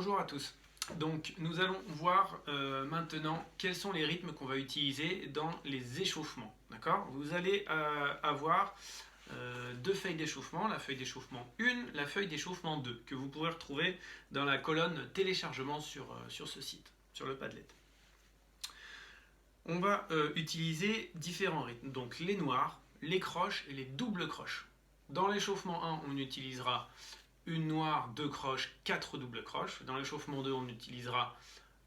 Bonjour à tous. Donc nous allons voir maintenant quels sont les rythmes qu'on va utiliser dans les échauffements. D'accord ? Vous allez avoir deux feuilles d'échauffement, la feuille d'échauffement 1, la feuille d'échauffement 2, que vous pourrez retrouver dans la colonne téléchargement sur ce site, sur le Padlet. On va utiliser différents rythmes, donc les noirs, les croches et les doubles croches. Dans l'échauffement 1, on utilisera une noire, 2 croches, 4 doubles croches. Dans l'échauffement 2, on utilisera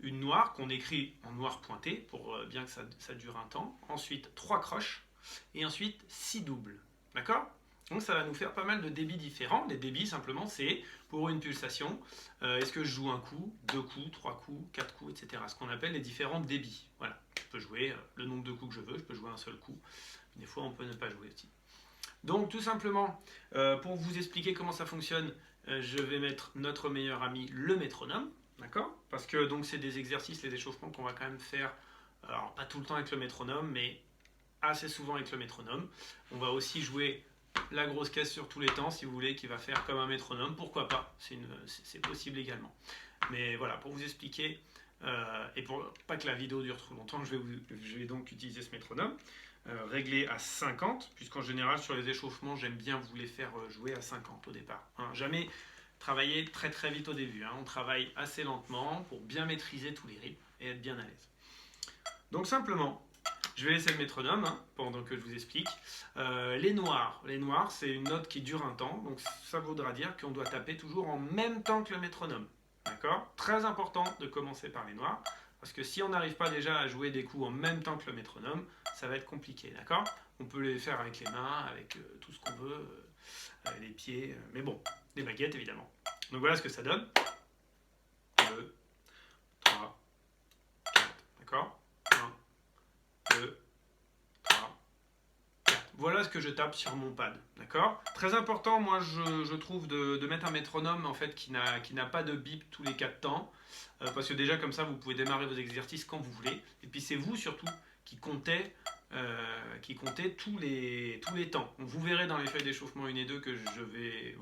une noire qu'on écrit en noir pointé pour bien que ça dure un temps. Ensuite, 3 croches et ensuite 6 doubles. D'accord ? Donc ça va nous faire pas mal de débits différents. Les débits, simplement, c'est pour une pulsation. Est-ce que je joue un coup, 2 coups, 3 coups, 4 coups, etc. Ce qu'on appelle les différents débits. Voilà. Je peux jouer le nombre de coups que je veux, je peux jouer un seul coup. Des fois, on peut ne pas jouer aussi. Donc tout simplement, pour vous expliquer comment ça fonctionne, je vais mettre notre meilleur ami, le métronome, d'accord ? Parce que donc c'est des exercices, les échauffements qu'on va quand même faire, alors pas tout le temps avec le métronome, mais assez souvent avec le métronome. On va aussi jouer la grosse caisse sur tous les temps, si vous voulez, qui va faire comme un métronome, pourquoi pas, c'est possible également. Mais voilà, pour vous expliquer, et pour pas que la vidéo dure trop longtemps, je vais donc utiliser ce métronome. Réglé à 50, puisqu'en général sur les échauffements j'aime bien vous les faire jouer à 50 au départ. Jamais travailler très très vite au début, on travaille assez lentement pour bien maîtriser tous les rythmes et être bien à l'aise. Donc simplement, je vais laisser le métronome pendant que je vous explique. Les noirs c'est une note qui dure un temps, donc ça voudra dire qu'on doit taper toujours en même temps que le métronome. D'accord ? Très important de commencer par les noirs. Parce que si on n'arrive pas déjà à jouer des coups en même temps que le métronome, ça va être compliqué, d'accord ? On peut les faire avec les mains, avec tout ce qu'on veut, les pieds, mais bon, des baguettes évidemment. Donc voilà ce que ça donne. 2, 3, 4, d'accord ? 1, 2, 3, 4. Voilà ce que je tape sur mon pad, d'accord ? Très important, moi je trouve de mettre un métronome en fait qui n'a pas de bip tous les 4 temps. Parce que déjà comme ça vous pouvez démarrer vos exercices quand vous voulez, et puis c'est vous surtout qui comptez tous les temps. Donc, vous verrez dans les feuilles d'échauffement 1 et 2 que je vais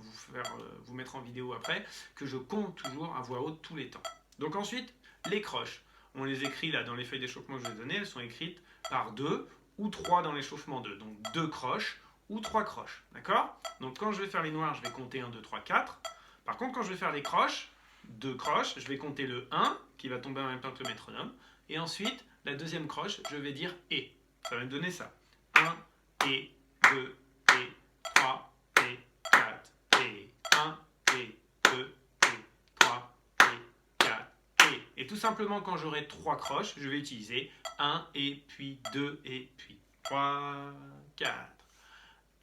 vous mettre en vidéo après, que je compte toujours à voix haute tous les temps. Donc ensuite, les croches, on les écrit là dans les feuilles d'échauffement que je vous ai données, elles sont écrites par 2 ou 3 dans l'échauffement 2, donc 2 croches ou 3 croches, d'accord ? Donc quand je vais faire les noirs, je vais compter 1, 2, 3, 4. Par contre, quand je vais faire les croches, 2 croches, je vais compter le 1 qui va tomber en même temps que le métronome, et ensuite la deuxième croche, je vais dire et. Ça va me donner ça. 1 et 2 et 3 et 4 et 1 et 2 et 3 et 4 et. Et tout simplement quand j'aurai 3 croches, je vais utiliser 1 et puis 2 et puis 3, 4.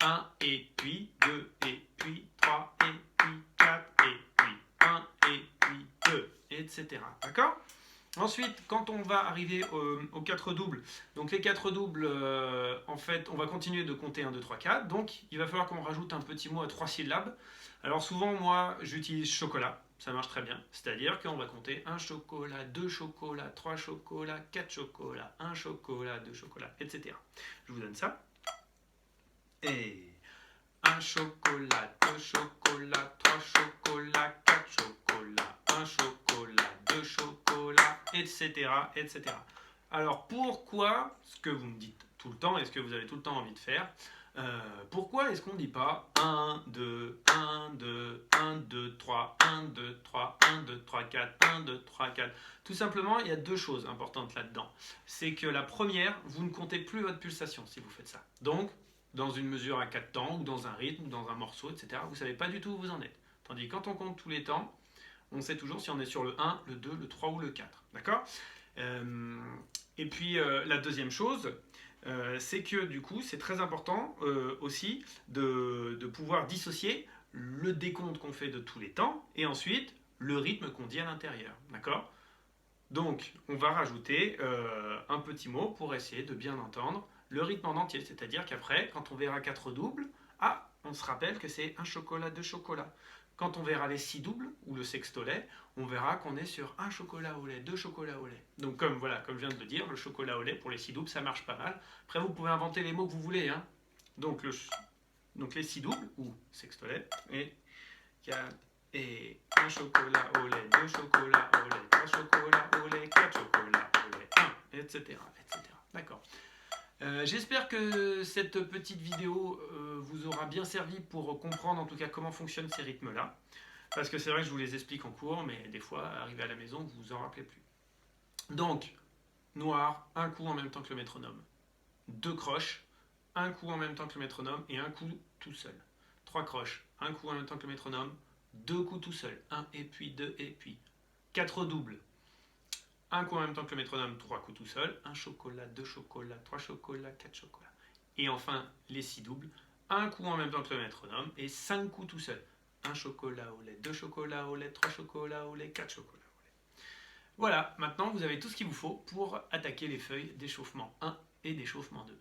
1 et puis 2 et puis 3 et puis 4 et puis 1 et puis 2, etc. D'accord ? Ensuite, quand on va arriver aux 4 doubles, donc les 4 doubles, en fait, on va continuer de compter 1, 2, 3, 4. Donc, il va falloir qu'on rajoute un petit mot à 3 syllabes. Alors souvent, moi, j'utilise chocolat. Ça marche très bien. C'est-à-dire qu'on va compter 1 chocolat, 2 chocolats, 3 chocolats, 4 chocolats, 1 chocolat, 2 chocolats, etc. Je vous donne ça. Et 1 chocolat, 2 chocolats, 3 chocolats, 4 chocolats, 1 chocolat, 2 chocolats, etc., etc. Alors pourquoi, ce que vous me dites tout le temps et ce que vous avez tout le temps envie de faire, pourquoi est-ce qu'on ne dit pas 1, 2, 1, 2, 1, 2, 3, 1, 2, 3, 1, 2, 3, 4, 1, 2, 3, 4. Tout simplement, il y a deux choses importantes là-dedans. C'est que la première, vous ne comptez plus votre pulsation si vous faites ça. Donc, dans une mesure à 4 temps, ou dans un rythme, ou dans un morceau, etc. Vous ne savez pas du tout où vous en êtes. Tandis que quand on compte tous les temps, on sait toujours si on est sur le 1, le 2, le 3 ou le 4. D'accord ? Et puis la deuxième chose, c'est que du coup, c'est très important aussi de pouvoir dissocier le décompte qu'on fait de tous les temps et ensuite le rythme qu'on dit à l'intérieur. D'accord ? Donc, on va rajouter un petit mot pour essayer de bien entendre le rythme en entier. C'est-à-dire qu'après, quand on verra 4 doubles, on se rappelle que c'est 1 chocolat, 2 chocolats. Quand on verra les 6 doubles, ou le sextolet, on verra qu'on est sur 1 chocolat au lait, 2 chocolats au lait. Donc comme je viens de le dire, le chocolat au lait pour les 6 doubles, ça marche pas mal. Après, vous pouvez inventer les mots que vous voulez. Donc les 6 doubles, ou sextolet, et 4 et 1 chocolat au lait, 2 chocolats etc. etc. D'accord. J'espère que cette petite vidéo vous aura bien servi pour comprendre en tout cas comment fonctionnent ces rythmes-là. Parce que c'est vrai que je vous les explique en cours, mais des fois, arrivé à la maison, vous vous en rappelez plus. Donc, noir, un coup en même temps que le métronome. 2 croches, un coup en même temps que le métronome et un coup tout seul. 3 croches, un coup en même temps que le métronome, 2 coups tout seul. 1 et puis 2 et puis. 4 doubles. Un coup en même temps que le métronome, 3 coups tout seul. 1 chocolat, 2 chocolats, 3 chocolats, 4 chocolats. Et enfin, les 6 doubles. Un coup en même temps que le métronome et 5 coups tout seul. 1 chocolat au lait, 2 chocolats au lait, 3 chocolats au lait, 4 chocolats au lait. Voilà, maintenant vous avez tout ce qu'il vous faut pour attaquer les feuilles d'échauffement 1 et d'échauffement 2.